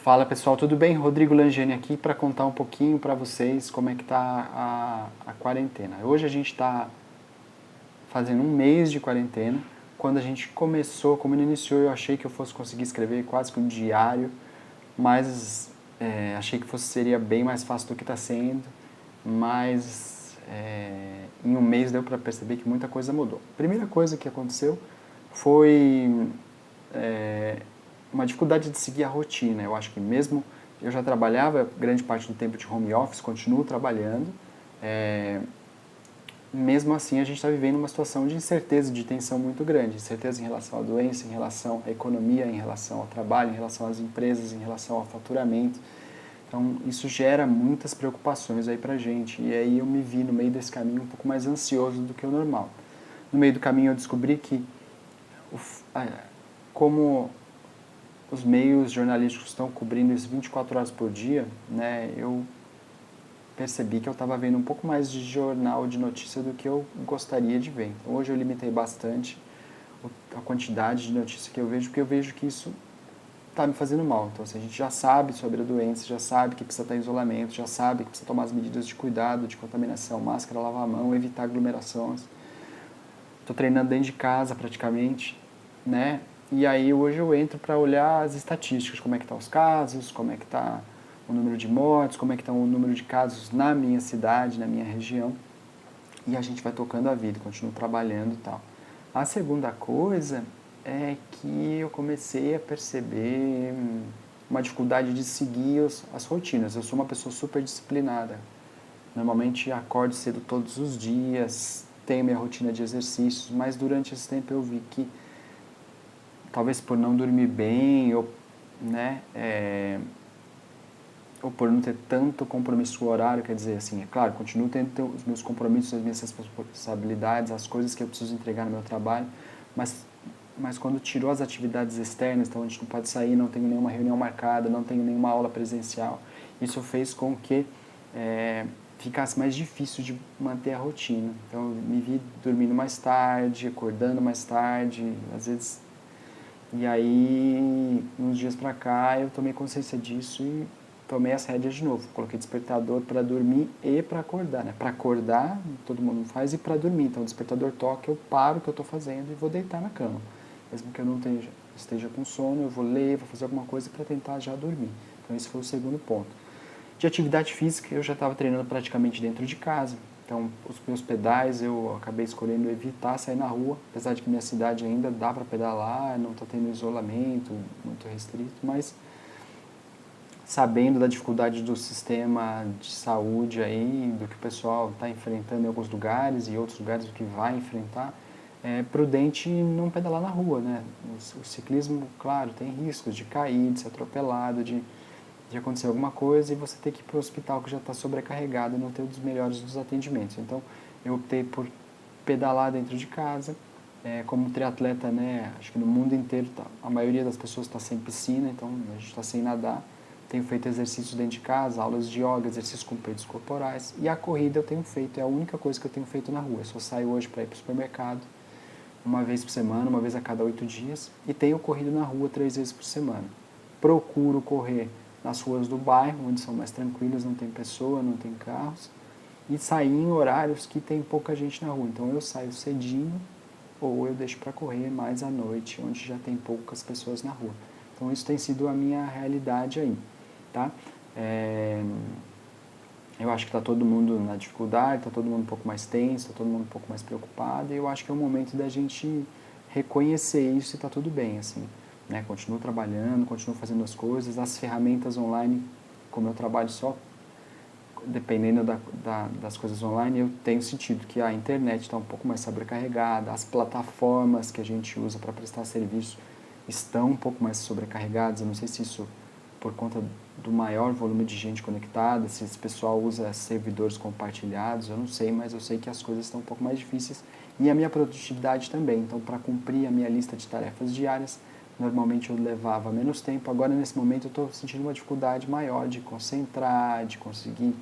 Fala pessoal, tudo bem? Rodrigo Langeni aqui para contar um pouquinho para vocês como é que tá a quarentena. Hoje a gente está fazendo um mês de quarentena. Quando a gente começou, como iniciou, eu achei que eu fosse conseguir escrever quase que um diário, mas achei que seria bem mais fácil do que está sendo, mas em um mês deu para perceber que muita coisa mudou. A primeira coisa que aconteceu foi uma dificuldade de seguir a rotina. Eu acho que mesmo eu já trabalhava grande parte do tempo de home office, continuo trabalhando, mesmo assim a gente está vivendo uma situação de incerteza, de tensão muito grande. Incerteza em relação à doença, em relação à economia, em relação ao trabalho, em relação às empresas, em relação ao faturamento. Então isso gera muitas preocupações aí pra gente. E aí eu me vi no meio desse caminho um pouco mais ansioso do que o normal. No meio do caminho eu descobri que como os meios jornalísticos estão cobrindo isso 24 horas por dia, né, eu percebi que eu estava vendo um pouco mais de jornal de notícia do que eu gostaria de ver. Então, hoje eu limitei bastante a quantidade de notícia que eu vejo, porque eu vejo que isso está me fazendo mal. Então, assim, a gente já sabe sobre a doença, já sabe que precisa estar em isolamento, já sabe que precisa tomar as medidas de cuidado, de contaminação, máscara, lavar a mão, evitar aglomerações. Estou treinando dentro de casa praticamente, né? E aí hoje eu entro para olhar as estatísticas, como é que estão os casos, como é que está o número de mortes, como é que está o número de casos na minha cidade, na minha região. E a gente vai tocando a vida, continuo trabalhando e tal. A segunda coisa é que eu comecei a perceber uma dificuldade de seguir as rotinas. Eu sou uma pessoa super disciplinada. Normalmente acordo cedo todos os dias, tenho minha rotina de exercícios, mas durante esse tempo eu vi que talvez por não dormir bem ou, né, ou por não ter tanto compromisso com o horário, quer dizer, assim, é claro, continuo tendo os meus compromissos, as minhas responsabilidades, as coisas que eu preciso entregar no meu trabalho, mas quando tirou as atividades externas, então a gente não pode sair, não tenho nenhuma reunião marcada, não tenho nenhuma aula presencial, isso fez com que ficasse mais difícil de manter a rotina. Então eu me vi dormindo mais tarde, acordando mais tarde, às vezes. E aí, uns dias pra cá, eu tomei consciência disso e tomei as rédeas de novo. Coloquei despertador para dormir e para acordar, né? Para acordar, todo mundo faz, e para dormir. Então, o despertador toca, eu paro o que eu estou fazendo e vou deitar na cama. Mesmo que eu não esteja com sono, eu vou ler, vou fazer alguma coisa para tentar já dormir. Então, esse foi o segundo ponto. De atividade física, eu já estava treinando praticamente dentro de casa. Então, os meus pedais eu acabei escolhendo evitar sair na rua, apesar de que minha cidade ainda dá para pedalar, não está tendo isolamento muito restrito, mas sabendo da dificuldade do sistema de saúde aí, do que o pessoal está enfrentando em alguns lugares e outros lugares o que vai enfrentar, é prudente não pedalar na rua, né? O ciclismo, claro, tem riscos de cair, de ser atropelado, de acontecer alguma coisa e você ter que ir para o hospital que já está sobrecarregado e não ter um dos melhores dos atendimentos. Então, eu optei por pedalar dentro de casa. Como triatleta, né, acho que no mundo inteiro a maioria das pessoas está sem piscina, então a gente está sem nadar. Tenho feito exercícios dentro de casa, aulas de yoga, exercícios com peitos corporais. E a corrida eu tenho feito, é a única coisa que eu tenho feito na rua. Eu só saio hoje para ir para o supermercado, uma vez por semana, uma vez a cada 8 dias. E tenho corrido na rua 3 vezes por semana. Procuro correr nas ruas do bairro, onde são mais tranquilas, não tem pessoa, não tem carros, e sair em horários que tem pouca gente na rua. Então eu saio cedinho ou eu deixo para correr mais à noite, onde já tem poucas pessoas na rua. Então isso tem sido a minha realidade aí, tá? Eu acho que está todo mundo na dificuldade, está todo mundo um pouco mais tenso, está todo mundo um pouco mais preocupado, e eu acho que é o momento da gente reconhecer isso e está tudo bem, assim. Né? Continuo trabalhando, continuo fazendo as coisas, as ferramentas online, como eu trabalho só dependendo das coisas online, eu tenho sentido que a internet está um pouco mais sobrecarregada, as plataformas que a gente usa para prestar serviço estão um pouco mais sobrecarregadas. Eu não sei se isso por conta do maior volume de gente conectada, se esse pessoal usa servidores compartilhados, eu não sei, mas eu sei que as coisas estão um pouco mais difíceis e a minha produtividade também. Então, para cumprir a minha lista de tarefas diárias, normalmente eu levava menos tempo. Agora, nesse momento, eu estou sentindo uma dificuldade maior de concentrar, de conseguir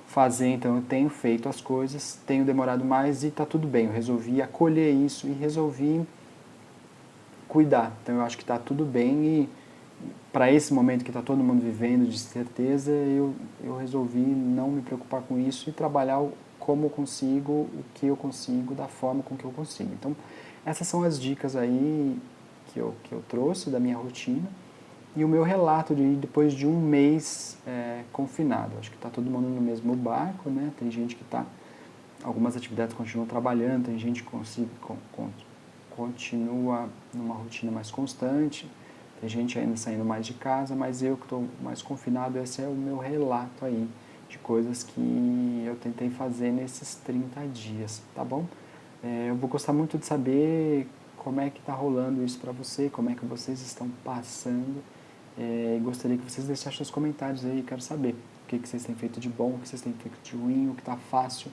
fazer. Então, eu tenho feito as coisas, tenho demorado mais e está tudo bem. Eu resolvi acolher isso e resolvi cuidar. Então, eu acho que está tudo bem para esse momento que está todo mundo vivendo de certeza, eu resolvi não me preocupar com isso e trabalhar como eu consigo, o que eu consigo, da forma com que eu consigo. Então, essas são as dicas aí que eu trouxe da minha rotina e o meu relato de depois de um mês confinado. Acho que está todo mundo no mesmo barco, né? Tem gente que está... Algumas atividades continuam trabalhando, tem gente que continua numa rotina mais constante, tem gente ainda saindo mais de casa, mas eu que estou mais confinado, esse é o meu relato aí de coisas que eu tentei fazer nesses 30 dias, tá bom? Eu vou gostar muito de saber como é que está rolando isso para você, como é que vocês estão passando. Gostaria que vocês deixassem seus comentários aí, quero saber o que vocês têm feito de bom, o que vocês têm feito de ruim, o que está fácil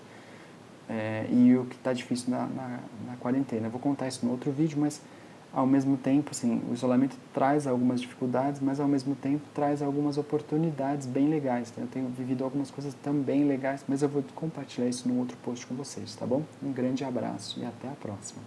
e o que está difícil na quarentena. Eu vou contar isso no outro vídeo, mas ao mesmo tempo, assim, o isolamento traz algumas dificuldades, mas ao mesmo tempo traz algumas oportunidades bem legais. Né? Eu tenho vivido algumas coisas também legais, mas eu vou compartilhar isso num outro post com vocês, tá bom? Um grande abraço e até a próxima.